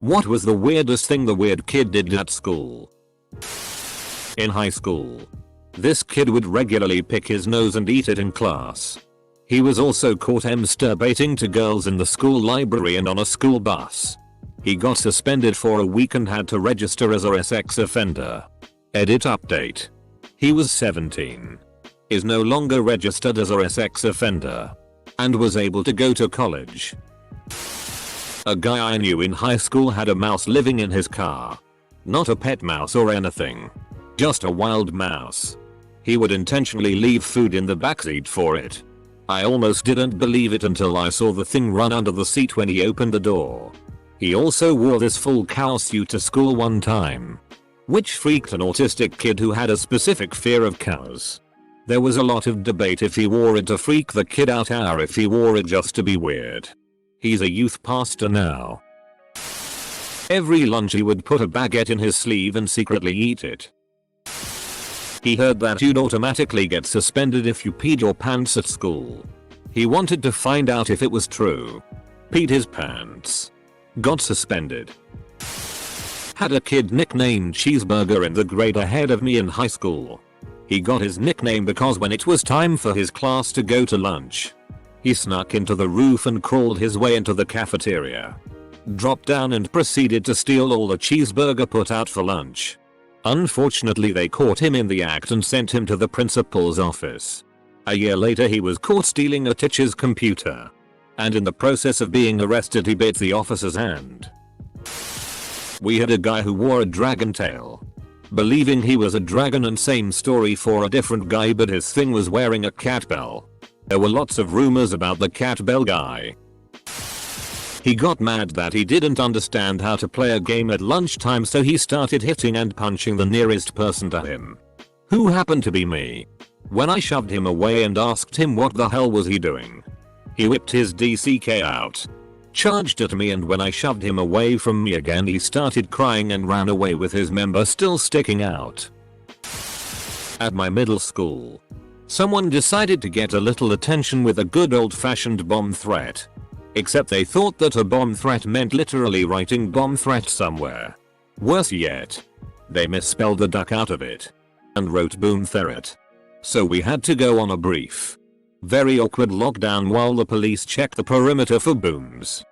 What was the weirdest thing the weird kid did at school? In high school, this kid would regularly pick his nose and eat it in class. He was also caught masturbating to girls in the school library and on a school bus. He got suspended for a week and had to register as a sex offender. Edit update. He was 17. Is no longer registered as a sex offender. And was able to go to college. A guy I knew in high school had a mouse living in his car. Not a pet mouse or anything. Just a wild mouse. He would intentionally leave food in the backseat for it. I almost didn't believe it until I saw the thing run under the seat when he opened the door. He also wore this full cow suit to school one time. Which freaked an autistic kid who had a specific fear of cows. There was a lot of debate if he wore it to freak the kid out or if he wore it just to be weird. He's a youth pastor now. Every lunch he would put a baguette in his sleeve and secretly eat it. He heard that you'd automatically get suspended if you peed your pants at school. He wanted to find out if it was true. Peed his pants. Got suspended. Had a kid nicknamed Cheeseburger in the grade ahead of me in high school. He got his nickname because when it was time for his class to go to lunch, he snuck into the roof and crawled his way into the cafeteria. Dropped down and proceeded to steal all the cheeseburger put out for lunch. Unfortunately, they caught him in the act and sent him to the principal's office. A year later he was caught stealing a teacher's computer. And in the process of being arrested he bit the officer's hand. We had a guy who wore a dragon tail. Believing he was a dragon, and same story for a different guy, but his thing was wearing a cat bell. There were lots of rumors about the cat bell guy. He got mad that he didn't understand how to play a game at lunchtime, so he started hitting and punching the nearest person to him. Who happened to be me. When I shoved him away and asked him what the hell was he doing, he whipped his DCK out, charged at me, and when I shoved him away from me again he started crying and ran away with his member still sticking out. At my middle school, someone decided to get a little attention with a good old-fashioned bomb threat. Except they thought that a bomb threat meant literally writing bomb threat somewhere. Worse yet, they misspelled the duck out of it and wrote boom threat. So we had to go on a brief, very awkward lockdown while the police checked the perimeter for booms.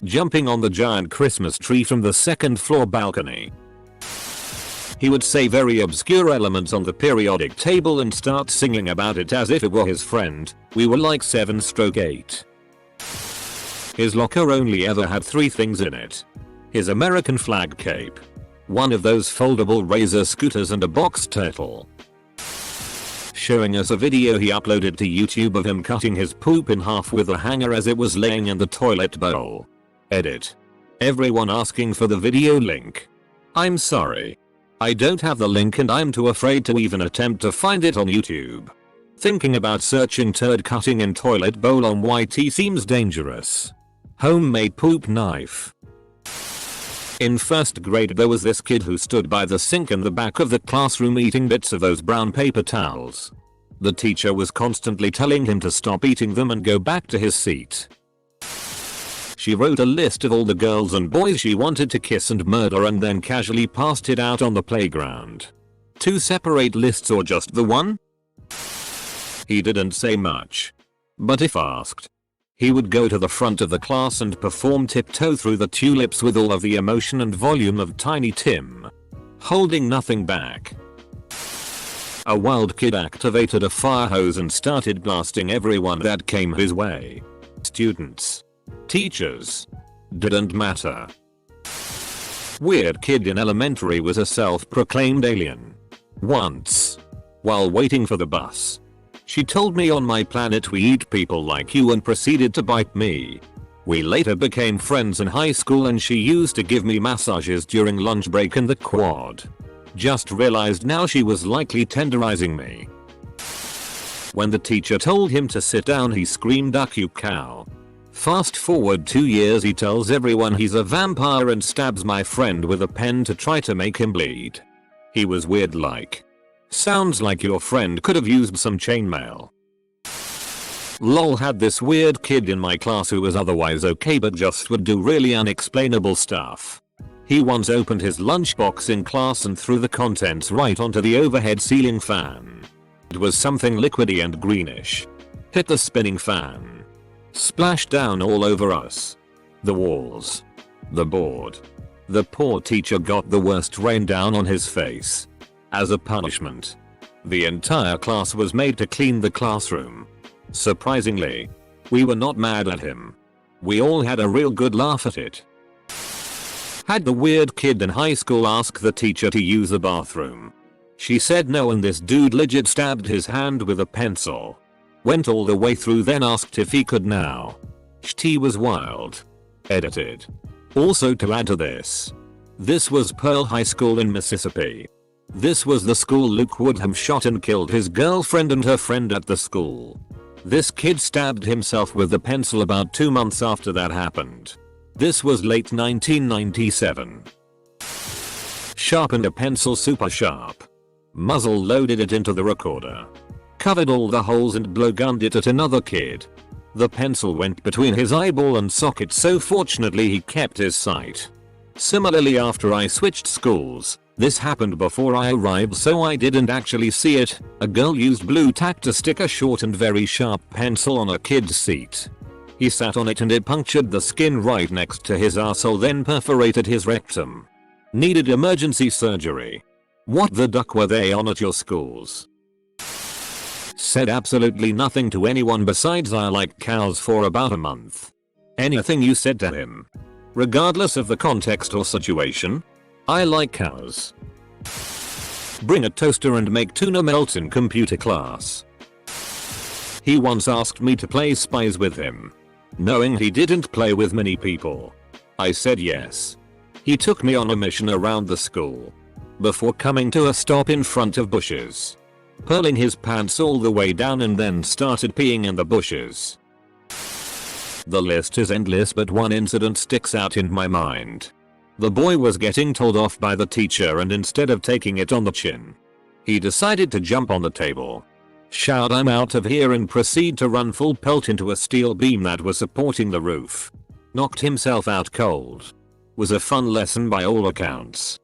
Jumping on the giant Christmas tree from the second floor balcony. He would say very obscure elements on the periodic table and start singing about it as if it were his friend. We were like 7/8. His locker only ever had 3 things in it. His American flag cape, one of those foldable Razor scooters, and a box turtle. Showing us a video he uploaded to YouTube of him cutting his poop in half with a hanger as it was laying in the toilet bowl. Edit. Everyone asking for the video link. I'm sorry. I don't have the link and I'm too afraid to even attempt to find it on YouTube. Thinking about searching turd cutting in toilet bowl on YT seems dangerous. Homemade poop knife. In first grade there was this kid who stood by the sink in the back of the classroom eating bits of those brown paper towels. The teacher was constantly telling him to stop eating them and go back to his seat. She wrote a list of all the girls and boys she wanted to kiss and murder and then casually passed it out on the playground. 2 separate lists or just the one? He didn't say much. But if asked, he would go to the front of the class and perform tiptoe through the tulips with all of the emotion and volume of Tiny Tim, holding nothing back. A wild kid activated a fire hose and started blasting everyone that came his way. Students, teachers, didn't matter. Weird kid in elementary was a self-proclaimed alien. Once, while waiting for the bus, she told me on my planet we eat people like you and proceeded to bite me. We later became friends in high school and she used to give me massages during lunch break in the quad. Just realized now she was likely tenderizing me. When the teacher told him to sit down he screamed "Duck you cow." Fast forward 2 years, he tells everyone he's a vampire and stabs my friend with a pen to try to make him bleed. He was weird like. Sounds like your friend could have used some chainmail. Lol, had this weird kid in my class who was otherwise okay but just would do really unexplainable stuff. He once opened his lunchbox in class and threw the contents right onto the overhead ceiling fan. It was something liquidy and greenish. Hit the spinning fan. Splashed down all over us. The walls. The board. The poor teacher got the worst rain down on his face. As a punishment, the entire class was made to clean the classroom. Surprisingly, we were not mad at him. We all had a real good laugh at it. Had the weird kid in high school ask the teacher to use the bathroom. She said no and this dude legit stabbed his hand with a pencil. Went all the way through then asked if he could now. She was wild. Edited. Also to add to this. This was Pearl High School in Mississippi. This was the school Luke Woodham shot and killed his girlfriend and her friend at the school. This kid stabbed himself with the pencil about 2 months after that happened. This was late 1997. Sharpened a pencil super sharp. Muzzle loaded it into the recorder. Covered all the holes and blowgunned it at another kid. The pencil went between his eyeball and socket, so fortunately he kept his sight. Similarly, after I switched schools, this happened before I arrived so I didn't actually see it. A girl used blue tack to stick a short and very sharp pencil on a kid's seat. He sat on it and it punctured the skin right next to his arsehole, then perforated his rectum. Needed emergency surgery. What the duck were they on at your schools? Said absolutely nothing to anyone besides I like cows for about a month. Anything you said to him, regardless of the context or situation? I like cows. Bring a toaster and make tuna melt in computer class. He once asked me to play spies with him. Knowing he didn't play with many people, I said yes. He took me on a mission around the school. Before coming to a stop in front of bushes. Pulling his pants all the way down and then started peeing in the bushes. The list is endless, but one incident sticks out in my mind. The boy was getting told off by the teacher and instead of taking it on the chin, he decided to jump on the table, shout "I'm out of here" and proceed to run full pelt into a steel beam that was supporting the roof. Knocked himself out cold. Was a fun lesson by all accounts.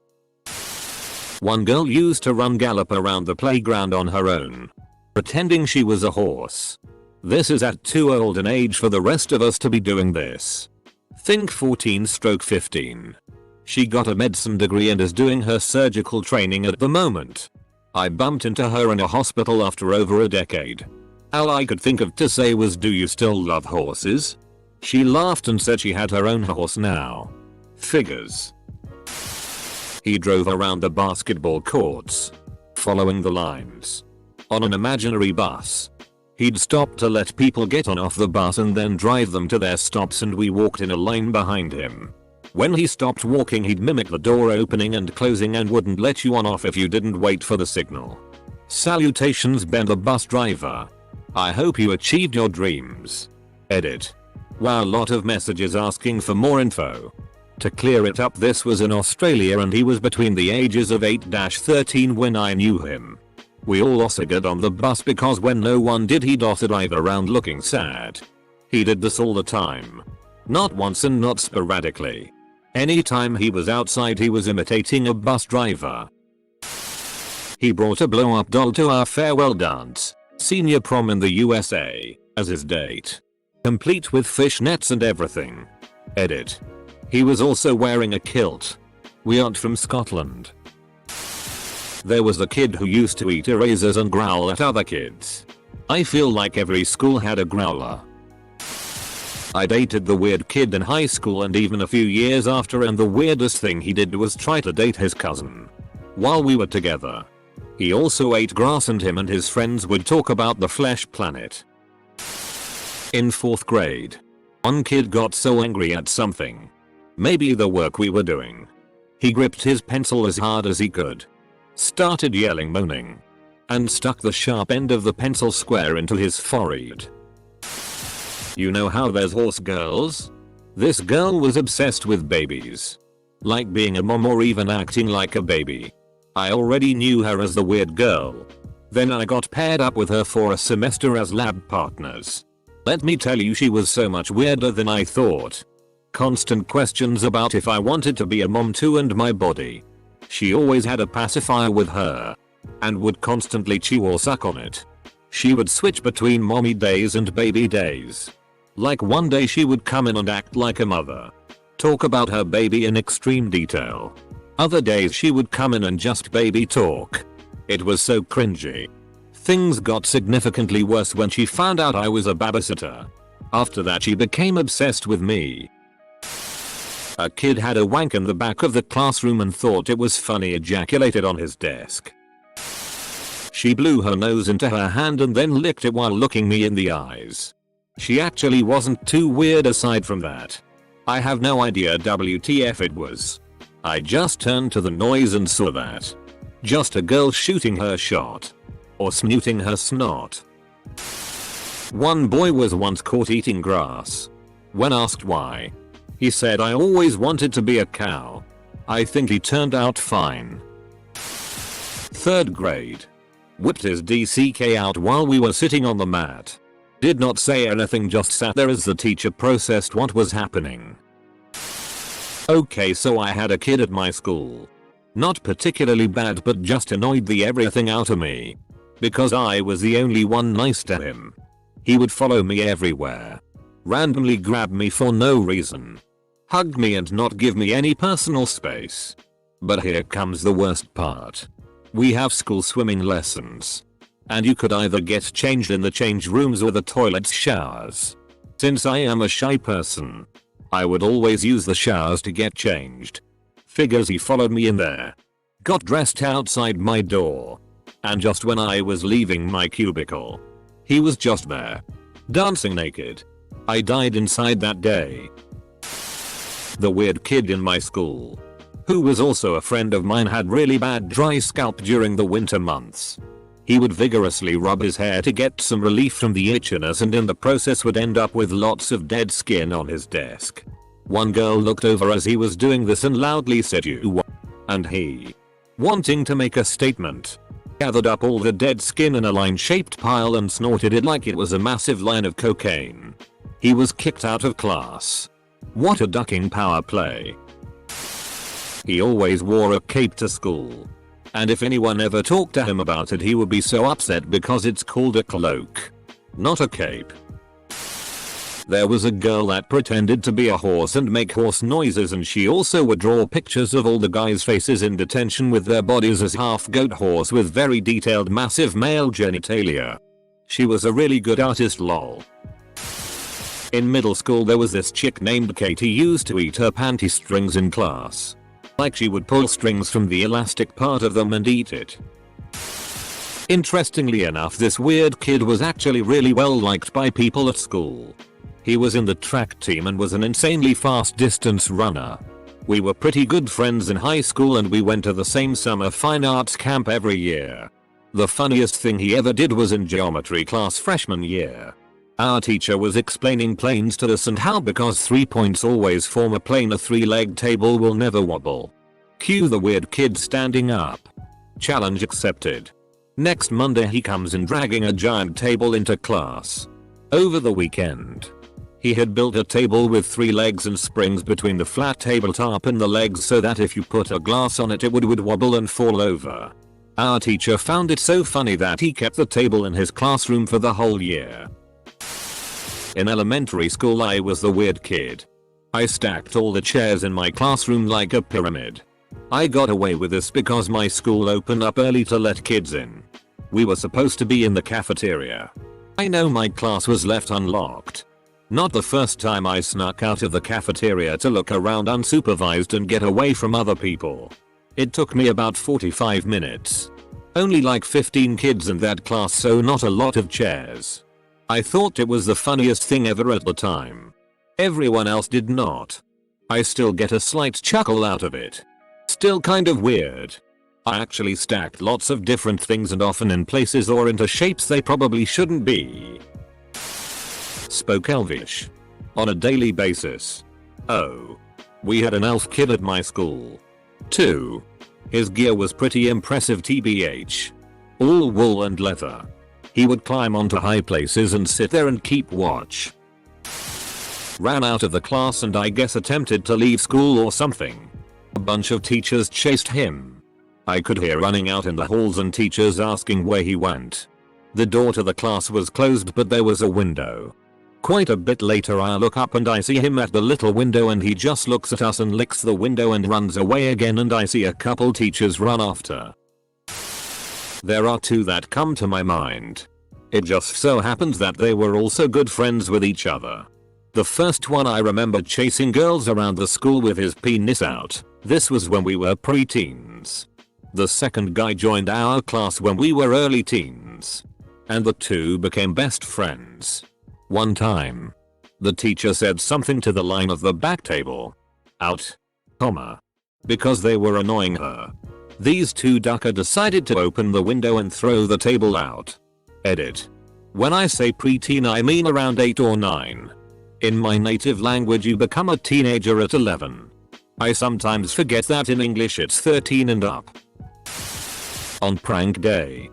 One girl used to run gallop around the playground on her own, pretending she was a horse. This is at too old an age for the rest of us to be doing this. Think 14/15. She got a medicine degree and is doing her surgical training at the moment. I bumped into her in a hospital after over a decade. All I could think of to say was, "Do you still love horses?" She laughed and said she had her own horse now. Figures. He drove around the basketball courts, following the lines, on an imaginary bus. He'd stop to let people get on off the bus and then drive them to their stops, and we walked in a line behind him. When he stopped walking, he'd mimic the door opening and closing and wouldn't let you on off if you didn't wait for the signal. Salutations, Ben the bus driver. I hope you achieved your dreams. Edit. Wow, lot of messages asking for more info. To clear it up, this was in Australia and he was between the ages of 8-13 when I knew him. We all also got on the bus because when no one did he dotted drive around looking sad. He did this all the time. Not once and not sporadically. Anytime he was outside he was imitating a bus driver. He brought a blow up doll to our farewell dance, senior prom in the USA, as his date. Complete with fishnets and everything. Edit. He was also wearing a kilt. We aren't from Scotland. There was a kid who used to eat erasers and growl at other kids. I feel like every school had a growler. I dated the weird kid in high school and even a few years after, and the weirdest thing he did was try to date his cousin. While we were together, he also ate grass and him and his friends would talk about the Flesh Planet. In 4th grade, one kid got so angry at something, maybe the work we were doing, he gripped his pencil as hard as he could, started yelling, moaning, and stuck the sharp end of the pencil square into his forehead. You know how there's horse girls? This girl was obsessed with babies. Like being a mom or even acting like a baby. I already knew her as the weird girl. Then I got paired up with her for a semester as lab partners. Let me tell you, she was so much weirder than I thought. Constant questions about if I wanted to be a mom too and my body. She always had a pacifier with her and would constantly chew or suck on it. She would switch between mommy days and baby days. Like one day she would come in and act like a mother. Talk about her baby in extreme detail. Other days she would come in and just baby talk. It was so cringy. Things got significantly worse when she found out I was a babysitter. After that she became obsessed with me. A kid had a wank in the back of the classroom and thought it was funny, ejaculated on his desk. She blew her nose into her hand and then licked it while looking me in the eyes. She actually wasn't too weird aside from that. I have no idea WTF it was. I just turned to the noise and saw that. Just a girl shooting her shot. Or snooting her snot. One boy was once caught eating grass. When asked why, he said, "I always wanted to be a cow." I think he turned out fine. 3rd grade. Whipped his DCK out while we were sitting on the mat. Did not say anything, just sat there as the teacher processed what was happening. Okay, so I had a kid at my school. Not particularly bad, but just annoyed the everything out of me. Because I was the only one nice to him. He would follow me everywhere. Randomly grab me for no reason. Hug me and not give me any personal space. But here comes the worst part. We have school swimming lessons. And you could either get changed in the change rooms or the toilets showers. Since I am a shy person, I would always use the showers to get changed. Figures he followed me in there. Got dressed outside my door. And just when I was leaving my cubicle, he was just there. Dancing naked. I died inside that day. The weird kid in my school, who was also a friend of mine, had really bad dry scalp during the winter months. He would vigorously rub his hair to get some relief from the itchiness, and in the process would end up with lots of dead skin on his desk. One girl looked over as he was doing this and loudly said, "You what?" And he, wanting to make a statement, gathered up all the dead skin in a line-shaped pile and snorted it like it was a massive line of cocaine. He was kicked out of class. What a ducking power play. He always wore a cape to school. And if anyone ever talked to him about it, he would be so upset because it's called a cloak, not a cape. There was a girl that pretended to be a horse and make horse noises, and she also would draw pictures of all the guys' faces in detention with their bodies as half goat horse with very detailed massive male genitalia. She was a really good artist, lol. In middle school there was this chick named Katie used to eat her panty strings in class. Like she would pull strings from the elastic part of them and eat it. Interestingly enough, this weird kid was actually really well liked by people at school. He was in the track team and was an insanely fast distance runner. We were pretty good friends in high school and we went to the same summer fine arts camp every year. The funniest thing he ever did was in geometry class freshman year. Our teacher was explaining planes to us and how because 3 points always form a plane, a 3-legged table will never wobble. Cue the weird kid standing up. Challenge accepted. Next Monday he comes in dragging a giant table into class. Over the weekend, he had built a table with 3 legs and springs between the flat tabletop and the legs so that if you put a glass on it, it would wobble and fall over. Our teacher found it so funny that he kept the table in his classroom for the whole year. In elementary school I was the weird kid. I stacked all the chairs in my classroom like a pyramid. I got away with this because my school opened up early to let kids in. We were supposed to be in the cafeteria. I know my class was left unlocked. Not the first time I snuck out of the cafeteria to look around unsupervised and get away from other people. It took me about 45 minutes. Only like 15 kids in that class, so not a lot of chairs. I thought it was the funniest thing ever at the time. Everyone else did not. I still get a slight chuckle out of it. Still kind of weird. I actually stacked lots of different things and often in places or into shapes they probably shouldn't be. Spoke Elvish. On a daily basis. Oh. We had an elf kid at my school. 2. His gear was pretty impressive tbh. All wool and leather. He would climb onto high places and sit there and keep watch. Ran out of the class and I guess attempted to leave school or something. A bunch of teachers chased him. I could hear running out in the halls and teachers asking where he went. The door to the class was closed but there was a window. Quite a bit later I look up and I see him at the little window and he just looks at us and licks the window and runs away again, and I see a couple teachers run after. There are two that come to my mind. It just so happens that they were also good friends with each other. The first one I remember chasing girls around the school with his penis out. This was when we were pre-teens. The second guy joined our class when we were early teens. And the two became best friends. One time, the teacher said something to the line of the back table. Out, comma. Because they were annoying her. These two ducker decided to open the window and throw the table out. Edit. When I say preteen I mean around 8 or 9. In my native language you become a teenager at 11. I sometimes forget that in English it's 13 and up. On prank day,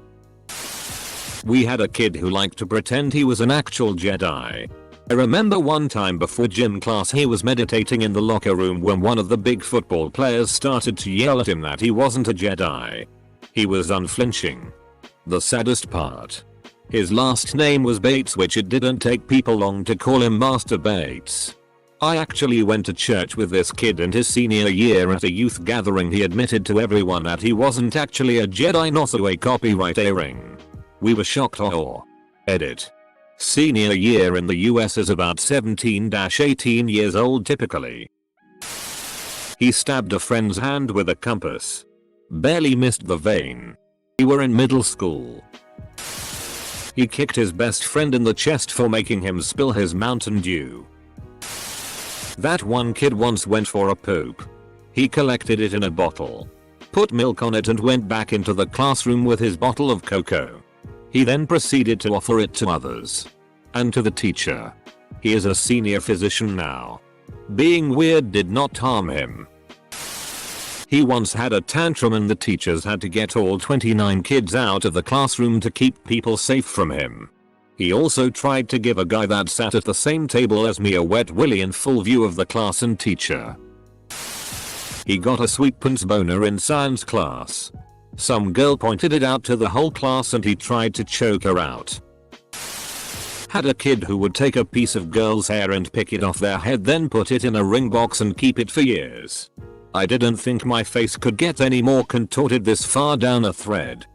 we had a kid who liked to pretend he was an actual Jedi. I remember one time before gym class he was meditating in the locker room when one of the big football players started to yell at him that he wasn't a Jedi. He was unflinching. The saddest part, his last name was Bates, which it didn't take people long to call him Master Bates. I actually went to church with this kid in his senior year. At a youth gathering he admitted to everyone that he wasn't actually a Jedi, not a copyright airing. We were shocked. Edit. Senior year in the US is about 17-18 years old typically. He stabbed a friend's hand with a compass. Barely missed the vein. We were in middle school. He kicked his best friend in the chest for making him spill his Mountain Dew. That one kid once went for a poop. He collected it in a bottle, put milk on it and went back into the classroom with his bottle of cocoa. He then proceeded to offer it to others. And to the teacher. He is a senior physician now. Being weird did not harm him. He once had a tantrum and the teachers had to get all 29 kids out of the classroom to keep people safe from him. He also tried to give a guy that sat at the same table as me a wet willy in full view of the class and teacher. He got a sweet pants boner in science class. Some girl pointed it out to the whole class and he tried to choke her out. Had a kid who would take a piece of girl's hair and pick it off their head, then put it in a ring box and keep it for years. I didn't think my face could get any more contorted this far down a thread.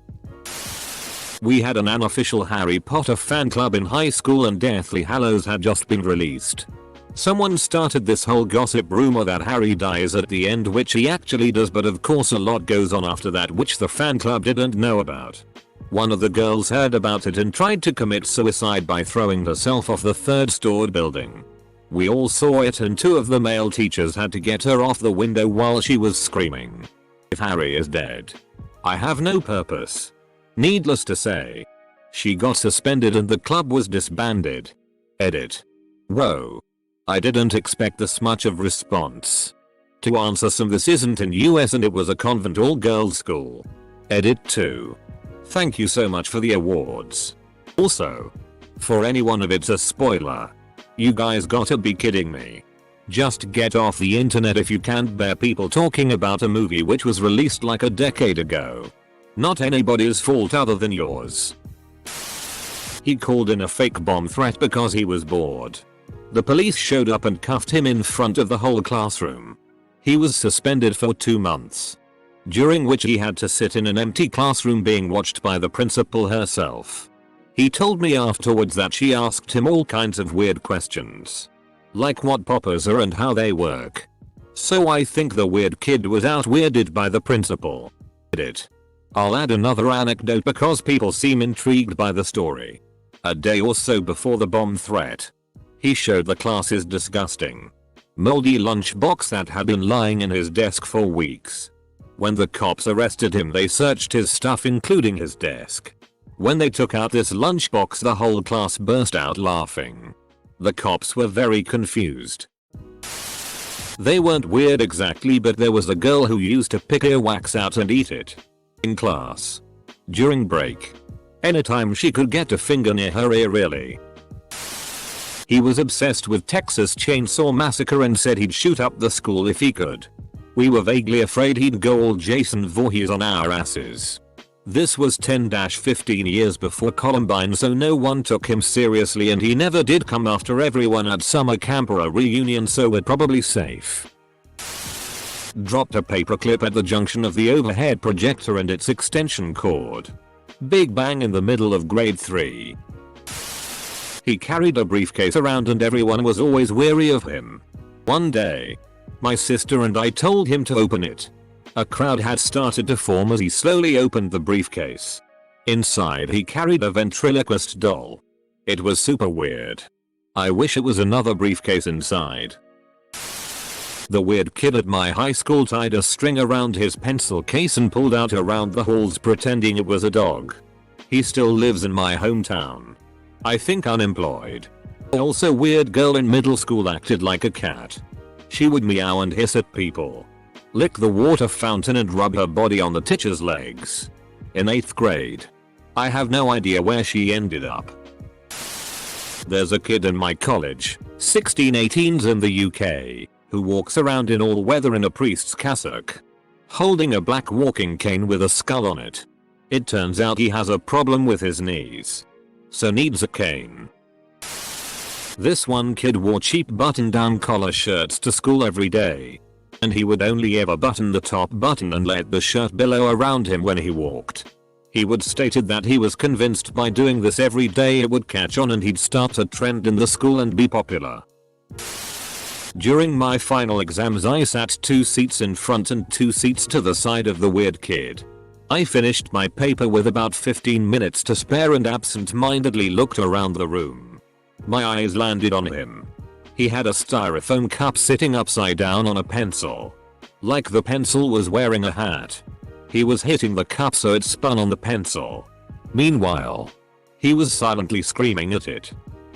We had an unofficial Harry Potter fan club in high school and Deathly Hallows had just been released. Someone started this whole gossip rumor that Harry dies at the end, which he actually does, but of course a lot goes on after that which the fan club didn't know about. One of the girls heard about it and tried to commit suicide by throwing herself off the third-story building. We all saw it and two of the male teachers had to get her off the window while she was screaming. If Harry is dead, I have no purpose. Needless to say, she got suspended and the club was disbanded. Edit. Whoa. I didn't expect this much of response. To answer some, this isn't in US and it was a convent all-girls school. Edit 2. Thank you so much for the awards. Also, for anyone if it's a spoiler, you guys gotta be kidding me. Just get off the internet if you can't bear people talking about a movie which was released like a decade ago. Not anybody's fault other than yours. He called in a fake bomb threat because he was bored. The police showed up and cuffed him in front of the whole classroom. He was suspended for 2 months, during which he had to sit in an empty classroom being watched by the principal herself. He told me afterwards that she asked him all kinds of weird questions, like what poppers are and how they work. So I think the weird kid was out-weirded by the principal. Edit. I'll add another anecdote because people seem intrigued by the story. A day or so before the bomb threat, he showed the class his disgusting, moldy lunchbox that had been lying in his desk for weeks. When the cops arrested him, they searched his stuff including his desk. When they took out this lunchbox, the whole class burst out laughing. The cops were very confused. They weren't weird exactly, but there was a girl who used to pick earwax out and eat it in class. During break, Anytime she could get a finger near her ear really. He was obsessed with Texas Chainsaw Massacre and said he'd shoot up the school if he could. We were vaguely afraid he'd go all Jason Voorhees on our asses. This was 10-15 years before Columbine, so no one took him seriously, and he never did come after everyone at summer camp or a reunion, so we're probably safe. Dropped a paperclip at the junction of the overhead projector and its extension cord. Big bang in the middle of grade 3. He carried a briefcase around and everyone was always wary of him. One day, my sister and I told him to open it. A crowd had started to form as he slowly opened the briefcase. Inside he carried a ventriloquist doll. It was super weird. I wish it was another briefcase inside. The weird kid at my high school tied a string around his pencil case and pulled out around the halls pretending it was a dog. He still lives in my hometown. I think unemployed. Also, weird girl in middle school acted like a cat. She would meow and hiss at people, lick the water fountain and rub her body on the teacher's legs. In 8th grade. I have no idea where she ended up. There's a kid in my college, 16-18s in the UK, who walks around in all weather in a priest's cassock, holding a black walking cane with a skull on it. It turns out he has a problem with his knees, so needs a cane. This one kid wore cheap button-down collar shirts to school every day, and he would only ever button the top button and let the shirt billow around him when he walked. He would stated that he was convinced by doing this every day it would catch on and he'd start a trend in the school and be popular. During my final exams I sat 2 seats in front and 2 seats to the side of the weird kid. I finished my paper with about 15 minutes to spare and absent-mindedly looked around the room. My eyes landed on him. He had a styrofoam cup sitting upside down on a pencil. Like the pencil was wearing a hat. He was hitting the cup so it spun on the pencil. Meanwhile, he was silently screaming at it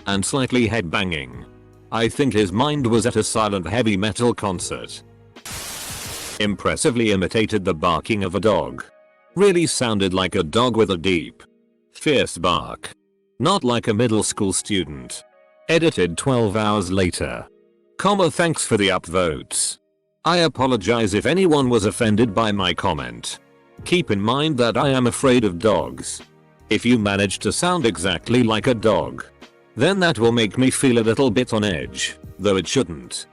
and slightly headbanging. I think his mind was at a silent heavy metal concert. Impressively imitated the barking of a dog. Really sounded like a dog with a deep, fierce bark. Not like a middle school student. Edited 12 hours later. Thanks for the upvotes. I apologize if anyone was offended by my comment. Keep in mind that I am afraid of dogs. If you manage to sound exactly like a dog, then that will make me feel a little bit on edge, though it shouldn't.